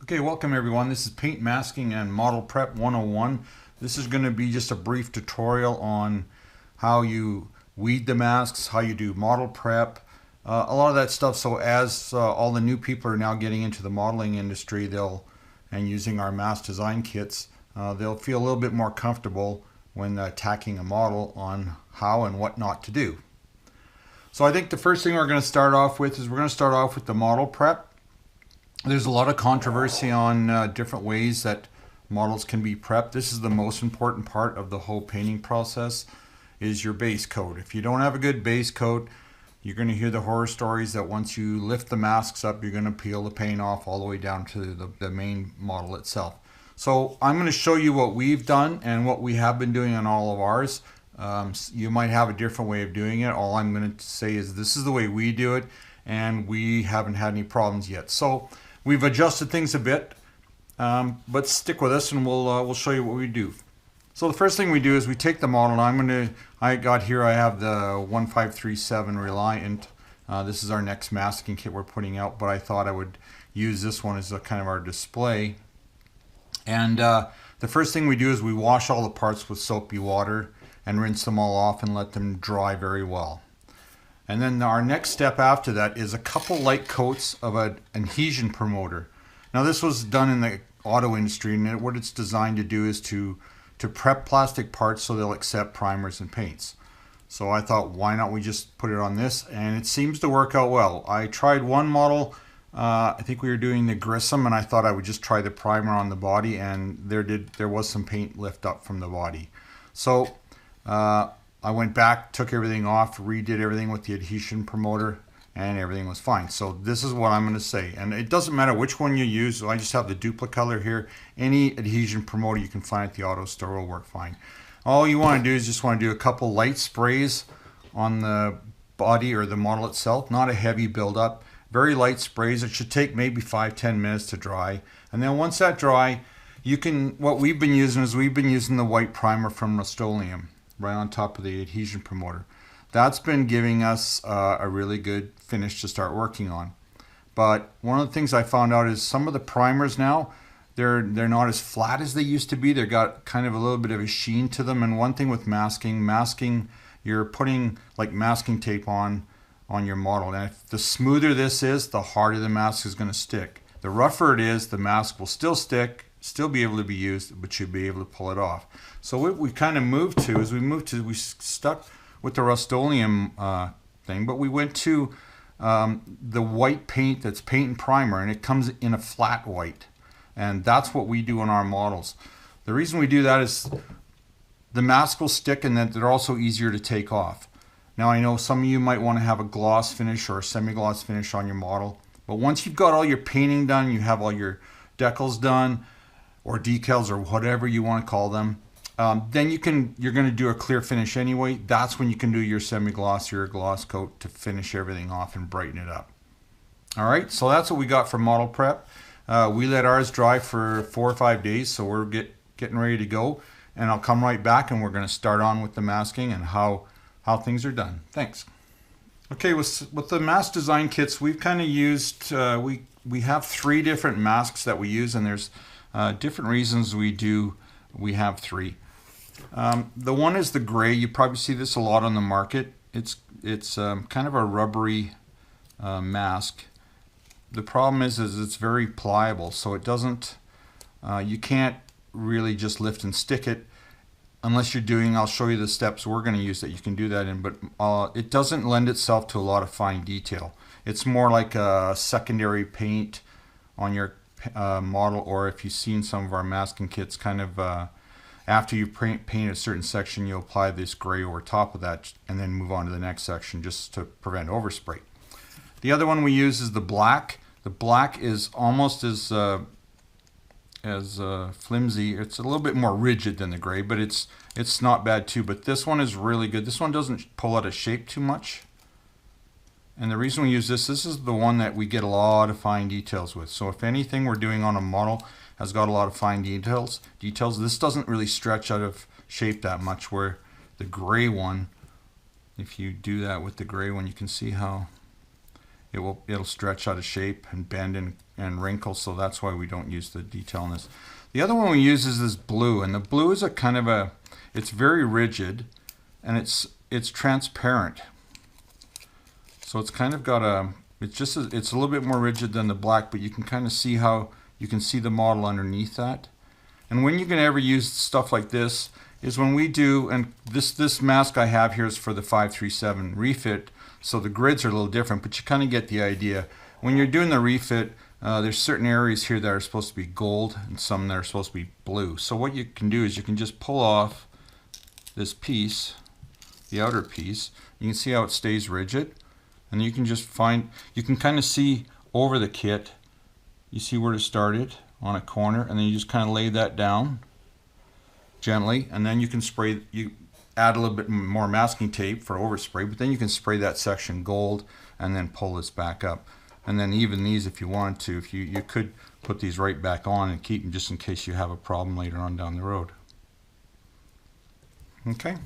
Okay, welcome everyone. This is Paint Masking and Model Prep 101. This is going to be just a brief tutorial on how you weed the masks, how you do model prep, a lot of that stuff. So as all the new people are now getting into the modeling industry, and using our mask design kits, they'll feel a little bit more comfortable when tacking a model on how and what not to do. So I think the first thing we're going to start off with is the model prep. There's a lot of controversy on different ways that models can be prepped. This is the most important part of the whole painting process, is your base coat. If you don't have a good base coat, you're going to hear the horror stories that once you lift the masks up, you're going to peel the paint off all the way down to the main model itself. So I'm going to show you what we've done and what we have been doing on all of ours. You might have a different way of doing it. All I'm going to say is this is the way we do it, and we haven't had any problems yet. So we've adjusted things a bit, but stick with us and we'll show you what we do. So the first thing we do is we take the model. I have the 1537 Reliant. This is our next masking kit we're putting out, but I thought I would use this one as a kind of our display. And the first thing we do is we wash all the parts with soapy water and rinse them all off and let them dry very well. And then our next step after that is a couple light coats of an adhesion promoter. Now this was done in the auto industry, and what it's designed to do is to prep plastic parts so they'll accept primers and paints. So I thought, why not we just put it on this? And it seems to work out well. I tried one model, I think we were doing the Grissom, and I thought I would just try the primer on the body, and there was some paint lift up from the body. So I went back, took everything off, redid everything with the adhesion promoter, and everything was fine. So this is what I'm going to say. And it doesn't matter which one you use. So I just have the Duplicolor here. Any adhesion promoter you can find at the auto store will work fine. All you want to do is just want to do a couple light sprays on the body or the model itself, not a heavy buildup. Very light sprays. It should take maybe 5-10 minutes to dry. And then once that dry, what we've been using is the white primer from Rust-Oleum right on top of the adhesion promoter. That's been giving us a really good finish to start working on. But one of the things I found out is some of the primers now, they're not as flat as they used to be. They've got kind of a little bit of a sheen to them. And one thing with masking, you're putting like masking tape on your model. And if the smoother this is, the harder the mask is going to stick. The rougher it is, the mask will still stick, still be able to be used, but you'll be able to pull it off. So what we kind of moved to is we stuck with the Rust-Oleum thing, but we went to the white paint that's paint and primer, and it comes in a flat white. And that's what we do on our models. The reason we do that is the mask will stick, and that they're also easier to take off. Now I know some of you might want to have a gloss finish or a semi-gloss finish on your model, but once you've got all your painting done, you have all your decals done, or decals, or whatever you want to call them, then you're going to do a clear finish anyway. That's when you can do your semi-gloss or your gloss coat to finish everything off and brighten it up. All right, so that's what we got for model prep. We let ours dry for 4 or 5 days, so we're getting ready to go. And I'll come right back, and we're going to start on with the masking and how things are done. Thanks. Okay, with the mask design kits, we've kind of used, we have 3 different masks that we use, and there's different reasons we have 3. The one is the gray. You probably see this a lot on the market. It's kind of a rubbery mask. The problem is it's very pliable, so it doesn't, you can't really just lift and stick it unless you're doing, I'll show you the steps we're going to use that you can do that in, but it doesn't lend itself to a lot of fine detail. It's more like a secondary paint on your model, or if you've seen some of our masking kits, kind of after you paint a certain section, you apply this gray over top of that and then move on to the next section just to prevent overspray. The other one we use is the black. The black is almost as flimsy. It's a little bit more rigid than the gray, but it's not bad too. But this one is really good. This one doesn't pull out of shape too much. And the reason we use this is the one that we get a lot of fine details with. So if anything we're doing on a model has got a lot of fine details, this doesn't really stretch out of shape that much, where the gray one, if you do that with the gray one, you can see how it'll stretch out of shape and bend and wrinkle. So that's why we don't use the detail in this. The other one we use is this blue, and the blue is a kind of it's very rigid, and it's transparent. So it's kind of got it's a little bit more rigid than the black, but you can kind of see how you can see the model underneath that. And when you're going to ever use stuff like this is when we do, and this mask I have here is for the 537 refit, so the grids are a little different, but you kind of get the idea. When you're doing the refit, there's certain areas here that are supposed to be gold and some that are supposed to be blue. So what you can do is you can just pull off this piece, the outer piece. You can see how it stays rigid, and you can just you can kind of see over the kit. You see where it started on a corner, and then you just kind of lay that down gently, and then you can you add a little bit more masking tape for overspray, but then you can spray that section gold and then pull this back up. And then even these, if you wanted to, you could put these right back on and keep them just in case you have a problem later on down the road. Okay.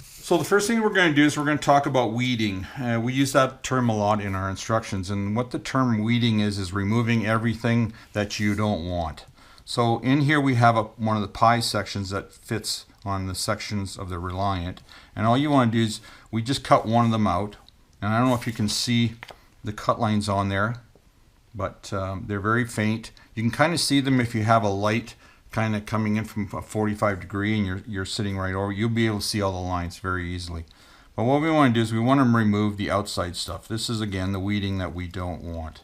So the first thing we're going to do is we're going to talk about weeding. We use that term a lot in our instructions, and what the term weeding is removing everything that you don't want. So in here we have one of the pie sections that fits on the sections of the Reliant, and all you want to do is we just cut one of them out, and I don't know if you can see the cut lines on there, but they're very faint. You can kind of see them if you have a light kind of coming in from a 45 degree and you're sitting right over. You'll be able to see all the lines very easily. But what we want to do is we want to remove the outside stuff. This is again the weeding that we don't want.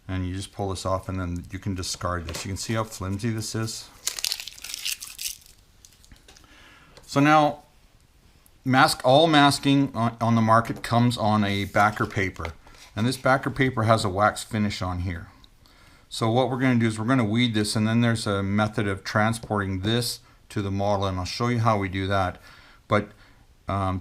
And you just pull this off, and then you can discard this. You can see how flimsy this is. So now, all masking on the market comes on a backer paper, and this backer paper has a wax finish on here. So what we're going to do is we're going to weed this, and then there's a method of transporting this to the model, and I'll show you how we do that. But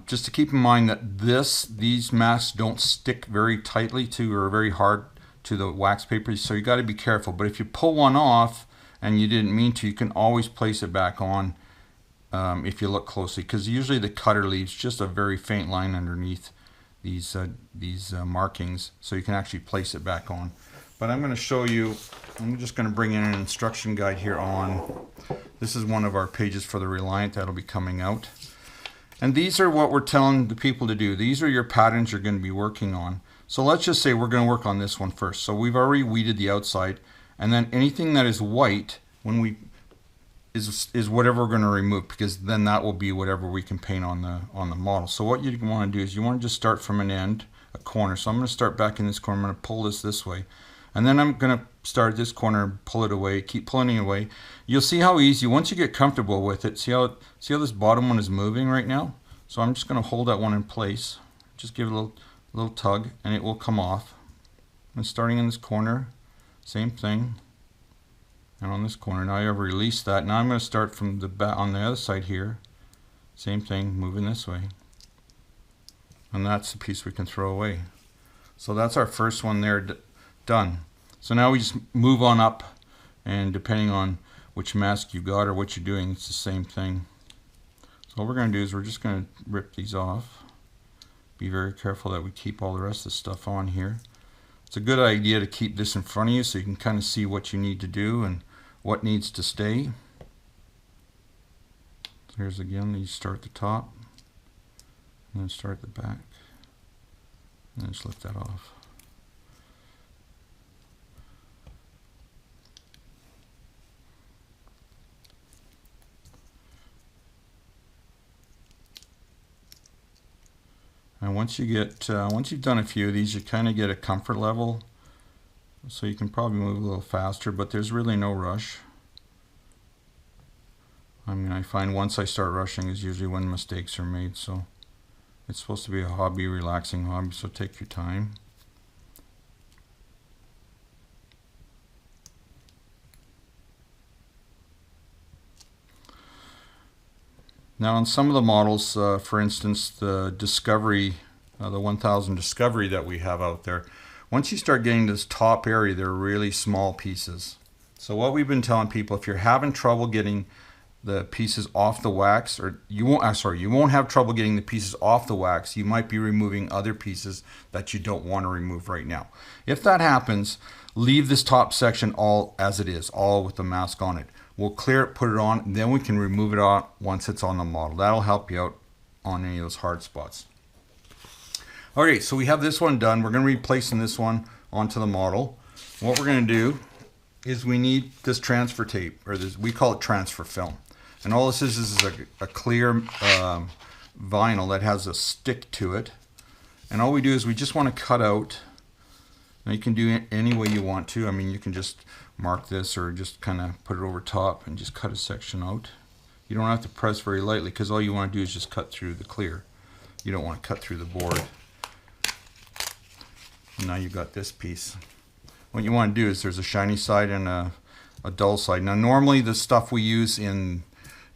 just to keep in mind that these masks don't stick very tightly to or very hard to the wax paper, so you got to be careful. But if you pull one off and you didn't mean to, you can always place it back on if you look closely, because usually the cutter leaves just a very faint line underneath these markings, so you can actually place it back on. But I'm going to show you, I'm just going to bring in an instruction guide here on, this is one of our pages for the Reliant that'll be coming out. And these are what we're telling the people to do. These are your patterns you're going to be working on. So let's just say we're going to work on this one first. So we've already weeded the outside, and then anything that is white is whatever we're going to remove, because then that will be whatever we can paint on the model. So what you want to do is you want to just start from an end, a corner. So I'm going to start back in this corner. I'm going to pull this way, and then I'm going to start this corner and pull it away, keep pulling it away. You'll see how easy, once you get comfortable with it, see how this bottom one is moving right now? So I'm just going to hold that one in place, just give it a little tug, and it will come off. And starting in this corner, same thing, and on this corner. Now I've released that. Now I'm going to start from the back on the other side here, same thing, moving this way, and that's the piece we can throw away. So that's our first one there done. So now we just move on up, and depending on which mask you got or what you're doing, it's the same thing. So what we're going to do is we're just going to rip these off. Be very careful that we keep all the rest of the stuff on here. It's a good idea to keep this in front of you so you can kind of see what you need to do and what needs to stay. So here's again, you start at the top, and then start at the back, and then just lift that off. And once you've done a few of these, you kind of get a comfort level, so you can probably move a little faster, but there's really no rush. I mean, I find once I start rushing is usually when mistakes are made, so it's supposed to be a hobby, relaxing hobby, so take your time. Now on some of the models, for instance, the Discovery, the 1000 Discovery that we have out there, once you start getting this top area, they're really small pieces. So what we've been telling people, if you're having trouble getting the pieces off the wax, or you won't have trouble getting the pieces off the wax. You might be removing other pieces that you don't want to remove right now. If that happens, leave this top section all as it is, all with the mask on it. We'll clear it, put it on, and then we can remove it out once it's on the model. That'll help you out on any of those hard spots. Alright, so we have this one done. We're going to be placing this one onto the model. What we're going to do is we need this transfer tape, or this, we call it transfer film. And all this is a clear vinyl that has a stick to it. And all we do is we just want to cut out. Now you can do it any way you want to. I mean, you can just mark this or just kind of put it over top and just cut a section out. You don't have to press very lightly because all you want to do is just cut through the clear. You don't want to cut through the board. And now you've got this piece. What you want to do is there's a shiny side and a dull side. Now normally the stuff we use in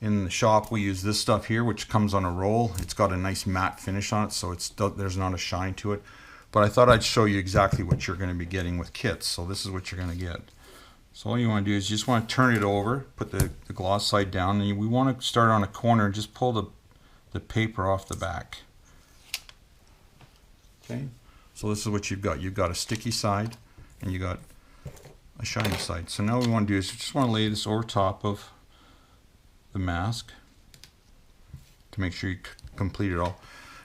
the shop, we use this stuff here, which comes on a roll. It's got a nice matte finish on it, so there's not a shine to it. But I thought I'd show you exactly what you're going to be getting with kits. So this is what you're going to get. So all you want to do is you just want to turn it over, put the gloss side down, and we want to start on a corner and just pull the paper off the back. Okay, so this is what you've got. You've got a sticky side and you got a shiny side. So now what we want to do is you just want to lay this over top of the mask to make sure you complete it all.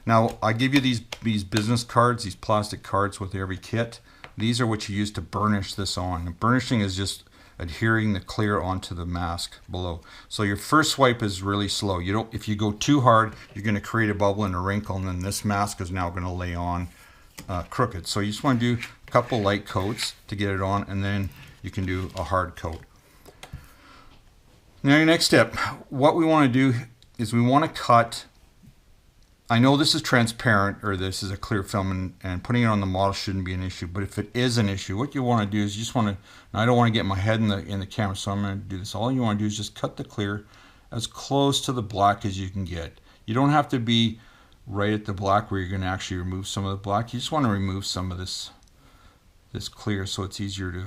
Now I give you these business cards, these plastic cards with every kit. These are what you use to burnish this on. And burnishing is just adhering the clear onto the mask below. So your first swipe is really slow. If you go too hard, you're going to create a bubble and a wrinkle, and then this mask is now going to lay on crooked. So you just want to do a couple light coats to get it on, and then you can do a hard coat. Now your next step, what we want to do is we want to cut. I know this is transparent, or this is a clear film, and putting it on the model shouldn't be an issue, but if it is an issue, what you want to do is you just want to, I don't want to get my head in the camera, so I'm going to do this. All you want to do is just cut the clear as close to the black as you can get. You don't have to be right at the black where you're going to actually remove some of the black. You just want to remove some of this clear so it's easier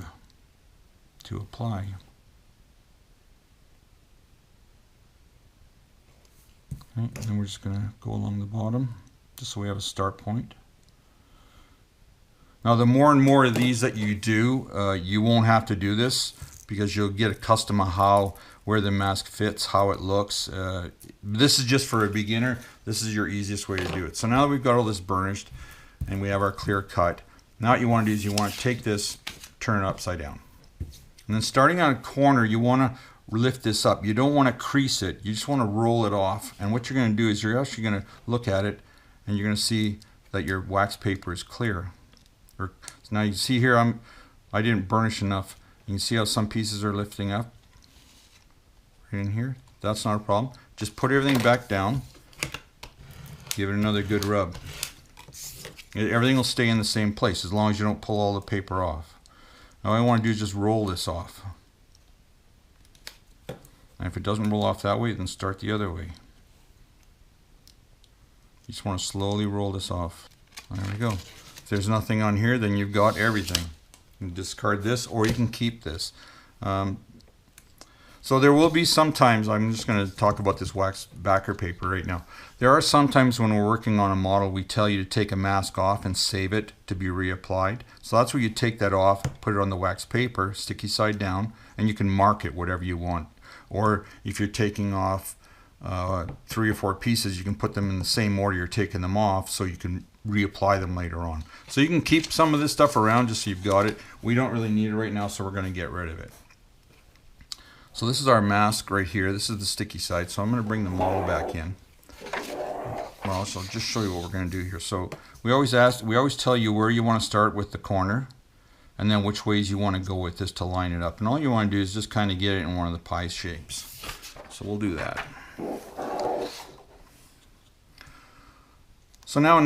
to apply. Okay, and then we're just going to go along the bottom just so we have a start point. Now the more and more of these that you do, you won't have to do this because you'll get accustomed to where the mask fits, how it looks. This is just for a beginner. This is your easiest way to do it. So now that we've got all this burnished and we have our clear cut, now what you want to do is you want to take this, turn it upside down. And then starting on a corner, you want to lift this up. You don't want to crease it. You just want to roll it off. And what you're going to do is you're actually going to look at it and you're going to see that your wax paper is clear. So now you see here I didn't burnish enough. You can see how some pieces are lifting up right in here. That's not a problem. Just put everything back down. Give it another good rub. Everything will stay in the same place as long as you don't pull all the paper off. Now all I want to do is just roll this off. And if it doesn't roll off that way, then start the other way. You just want to slowly roll this off. There we go. If there's nothing on here, then you've got everything. You can discard this, or you can keep this. So there will be some times, I'm just going to talk about this wax backer paper right now. There are some times when we're working on a model, we tell you to take a mask off and save it to be reapplied. So that's where you take that off, put it on the wax paper, sticky side down, and you can mark it whatever you want. Or if you're taking off 3 or 4 pieces, you can put them in the same order you're taking them off so you can reapply them later on. So you can keep some of this stuff around just so you've got it. We don't really need it right now, so we're going to get rid of it. So this is our mask right here. This is the sticky side. So I'm going to bring the model back in. Well, so I'll just show you what we're going to do here. So we always tell you where you want to start with the corner, and then which ways you want to go with this to line it up. And all you want to do is just kind of get it in one of the pie shapes. So we'll do that. So now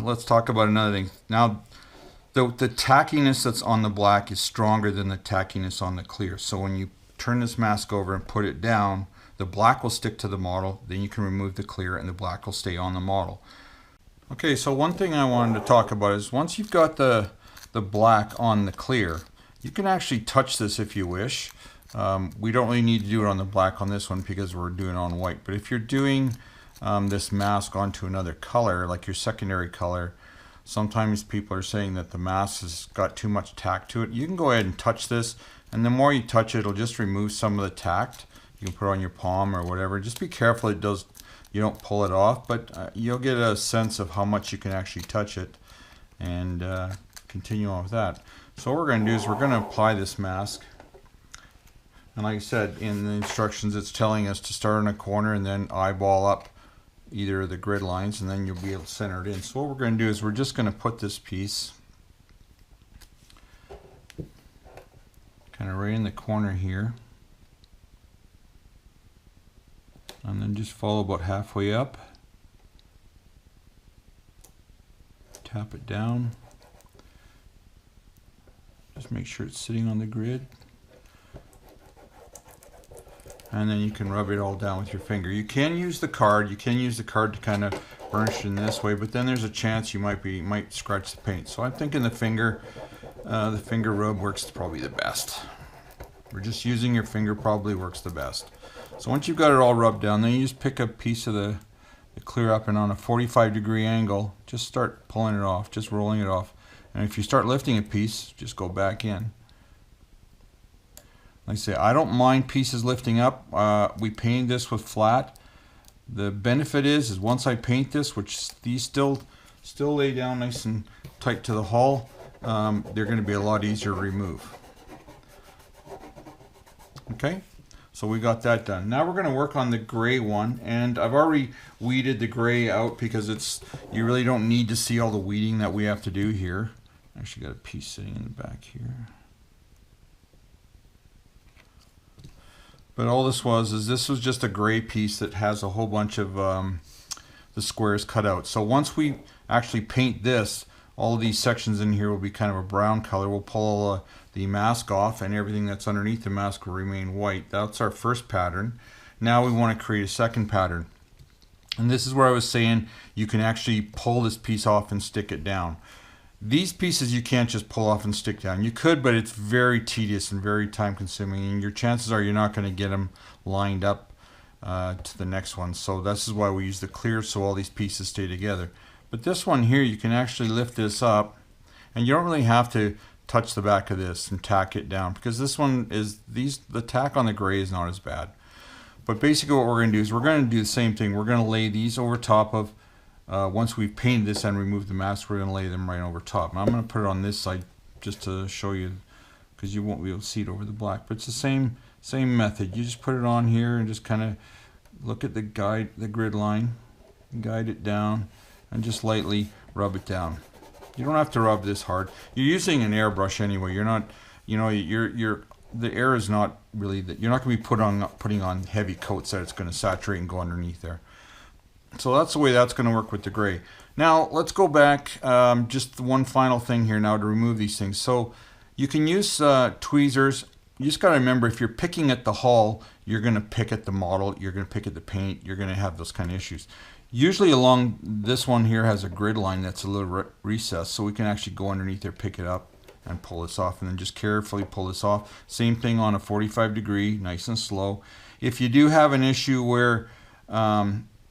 let's talk about another thing. Now the tackiness that's on the black is stronger than the tackiness on the clear. So when you turn this mask over and put it down, the black will stick to the model, then you can remove the clear and the black will stay on the model. Okay, so one thing I wanted to talk about is once you've got the black on the clear, you can actually touch this if you wish. We don't really need to do it on the black on this one because we're doing it on white. But if you're doing this mask onto another color, like your secondary color, sometimes people are saying that the mask has got too much tack to it. You can go ahead and touch this, and the more you touch it, it'll just remove some of the tack. You can put it on your palm or whatever. Just be careful you don't pull it off, but you'll get a sense of how much you can actually touch it, and continue on with that. So what we're going to do is we're going to apply this mask. And like I said, in the instructions, it's telling us to start in a corner and then eyeball up either of the grid lines, and then you'll be able to center it in. So what we're going to do is we're just going to put this piece kind of right in the corner here, and then just follow about halfway up, tap it down, just make sure it's sitting on the grid. And then you can rub it all down with your finger. You can use the card. You can use the card to kind of burnish it in this way, but then there's a chance you might scratch the paint. So I'm thinking the finger rub works probably the best. We're just using your finger probably works the best. So once you've got it all rubbed down, then you just pick a piece of the clear up, and on a 45-degree angle, just start pulling it off, just rolling it off. And if you start lifting a piece, just go back in. Like I say, I don't mind pieces lifting up. We painted this with flat. The benefit is once I paint this, which these still lay down nice and tight to the hull, they're going to be a lot easier to remove. Okay, so we got that done. Now we're going to work on the gray one, and I've already weeded the gray out because you really don't need to see all the weeding that we have to do here. Actually got a piece sitting in the back here. But all this was just a gray piece that has a whole bunch of the squares cut out. So once we actually paint this, all of these sections in here will be kind of a brown color. We'll pull the mask off, and everything that's underneath the mask will remain white. That's our first pattern. Now we want to create a second pattern. And this is where I was saying you can actually pull this piece off and stick it down. These pieces you can't just pull off and stick down. You could, but it's very tedious and very time consuming, and your chances are you're not going to get them lined up to the next one. So this is why we use the clear, so all these pieces stay together. But this one here, you can actually lift this up, and you don't really have to touch the back of this and tack it down, because this one is, the tack on the gray is not as bad. But basically what we're going to do is we're going to do the same thing. We're going to lay these over top of, once we've painted this and removed the mask, we're going to lay them right over top. Now I'm going to put it on this side just to show you, because you won't be able to see it over the black. But it's the same method. You just put it on here and just kind of look at the grid line, guide it down, and just lightly rub it down. You don't have to rub this hard. You're using an airbrush anyway. You're not, the air is not really that. You're not going to be putting on heavy coats that it's going to saturate and go underneath there. So that's the way that's going to work with the gray. Now let's go back, just one final thing here now to remove these things. So you can use tweezers. You just got to remember, if you're picking at the hull, you're going to pick at the model, you're going to pick at the paint, you're going to have those kind of issues. Usually along this one here has a grid line that's a little recessed, so we can actually go underneath there, pick it up, and pull this off, and then just carefully pull this off. Same thing on a 45-degree, nice and slow. If you do have an issue where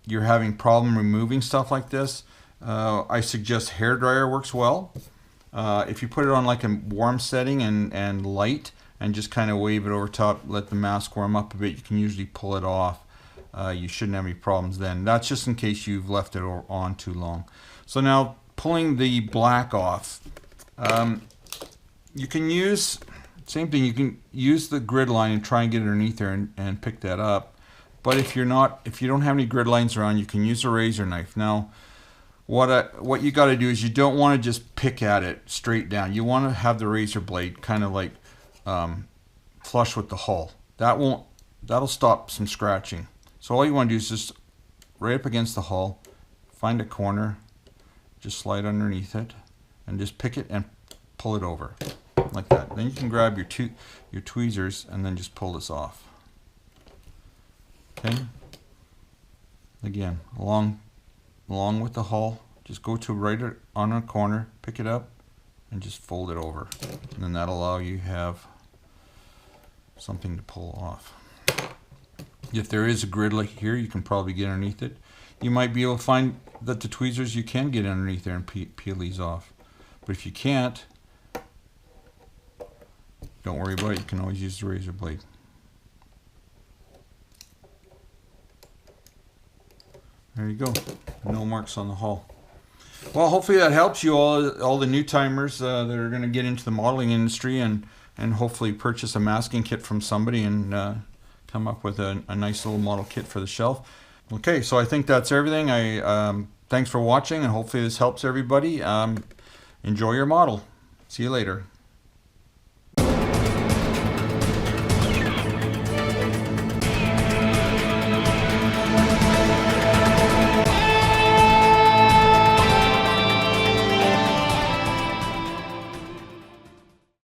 you're having problem removing stuff like this, I suggest hairdryer works well. If you put it on like a warm setting and light, and just kind of wave it over top, let the mask warm up a bit, you can usually pull it off. You shouldn't have any problems then. That's just in case you've left it on too long. So now pulling the black off, you can use, same thing, you can use the grid line and try and get underneath there and pick that up. But if you don't have any grid lines around, you can use a razor knife. Now, what you got to do is you don't want to just pick at it straight down. You want to have the razor blade kind of like flush with the hull. That'll stop some scratching. So all you want to do is just right up against the hull, find a corner, just slide underneath it, and just pick it and pull it over like that. Then you can grab your tweezers and then just pull this off. Okay. Again, along with the hull, just go to right on a corner, pick it up, and just fold it over. And then that'll allow you have something to pull off. If there is a grid like here, you can probably get underneath it. You might be able to find that the tweezers you can get underneath there and peel these off. But if you can't, don't worry about it. You can always use the razor blade. There you go. No marks on the hull. Well, hopefully that helps you all the new timers that are going to get into the modeling industry and hopefully purchase a masking kit from somebody and come up with a nice little model kit for the shelf. Okay, so I think that's everything. Thanks for watching, and hopefully this helps everybody. Enjoy your model. See you later.